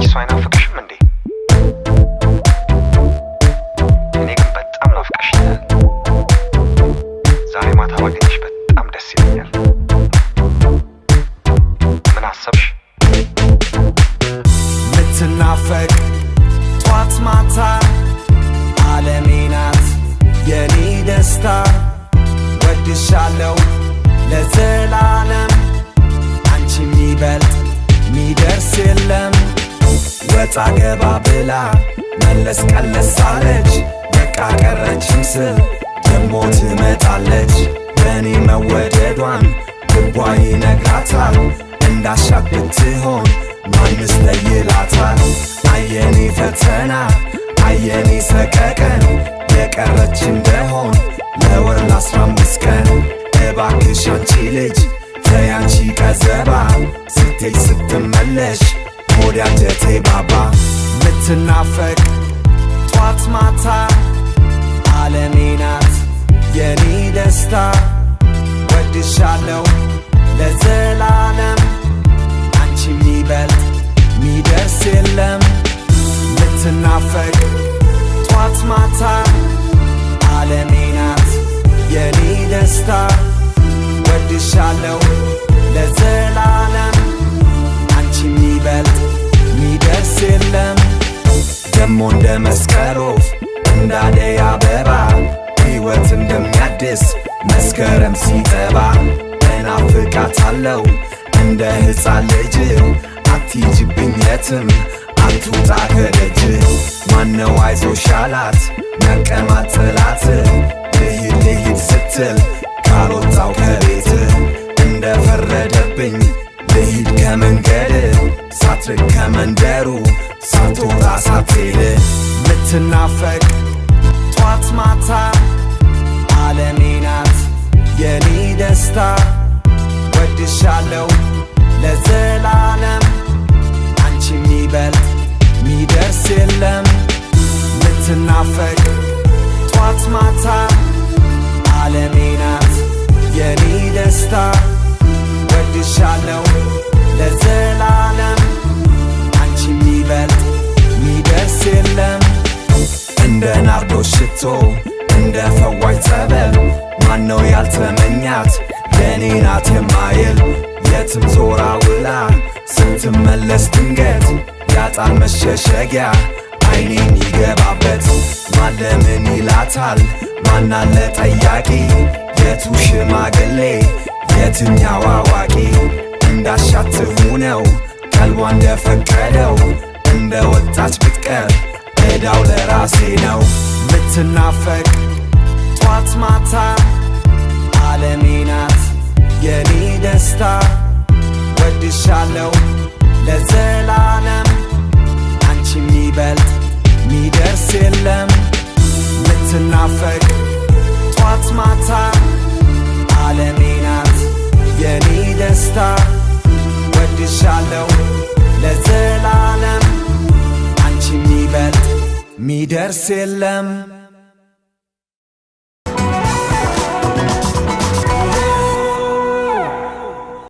አንቺ ሰው አይናፍቅሽም እንዴ? እኔ ግን በጣም ናፍቀሽኛል። ዛሬ ማታ ባገኝሽ በጣም ደስ ይለኛል። ምን አሰብሽ? ምትናፈቅ ጧት ማታ ዓለሜ ናት የኔ ደስታ ወድሻለሁ ለዘላለም አንቺ ሚበልጥ ሚደርስ የለም ወጣ ገባ ብላ መለስ ቀለስ አለች በቃ ቀረችም ስል ደሞ ትመጣለች በእኔ መወደዷን ልቧ ይነግራታል እንዳሻት ብትሆን ማንስ ለይላታል አየኔ ፈተና አየኔ ሰቀቀን የቀረች እንደሆን ለወር ለ15 ቀን እባክሽ አንቺ ልጅ ተይ አንቺ ቀዘባ ስትሄጂ ስትመለሽ ሆድ አንጀቴ ባባ ምትናፈቅ ጧት ማታ ዓለሜ ናት የኔ ደስታ ወድሻለሁ ለዘላለም አንቺ ሚበልጥ ሚደርስ የለም ምትናፈቅ ጧት ማታ ዓለሜ ናት የኔ ደስታ ወድሻለሁ ለዘላለም አንቺ ሚበልጥ ሚደርስ የለም ደሞ እንደ መስቀል ወፍ እንደ አደይ አበባ ሕይወት እንደሚያድስ መስከረም ሲጠባ እናፍቃታለሁ እንደ ሕፃን ልጅ አትሂጂብኝ የትም አትውጣ ከደጅ ማነው አይዞሽ ያላት መቀማት ጥላት ልሂድ ልሂድ ስትል ካልወጣው ከቤት እንደፈረደብኝ ልሂድ ከመንገድ ሳትርቅ ከመንደሩ ሳትወጣ ሳትሄድ ምትናፈቅ ጧት ማታ ዓለሜ ናት የኔ ደስታ ወድሻለሁ ለዘላለም አንቺ ሚበልጥ ሚደርስ የለም ምትናፈቅ ጧት ማታ ዓለሜ ናት የኔ ደስታ ወድሻለሁ ለዘላለም አንቺ ሚበልጥ ሚደርስ የለም እንደ ናርዶስ ሽቶ እንደ ፈዋሽ ጸበል ማነው ያልተመኛት የኔ ናት የማይል የትም ዞራ ውላ ስትመለስ ድንገት ያጣል መሸሸጊያ አይኔን ይገባበት ማለምን ይላታል ማናለ ጠያቂ የቱ ሽማግሌ የትኛው አዋቂ እንዳሻት ትሁነው ቀልቧ እንደፈቀደው እንደ ወጣች ብትቀር እዳው ለራሴ ነው ምትናፈቅ ጧት ማታ ዓለሜ ናት የኔ ደስታ ወድሻለሁ ለዘላለም አንቺ ሚበልጥ ሚደርስ የለም ምትናፈቅ ጧት ማታ ዓለሜ ናት የኔ ደስታ ወድሻለሁ ለዘላለም አንቺ ሚበልጥ ሚደርስ የለም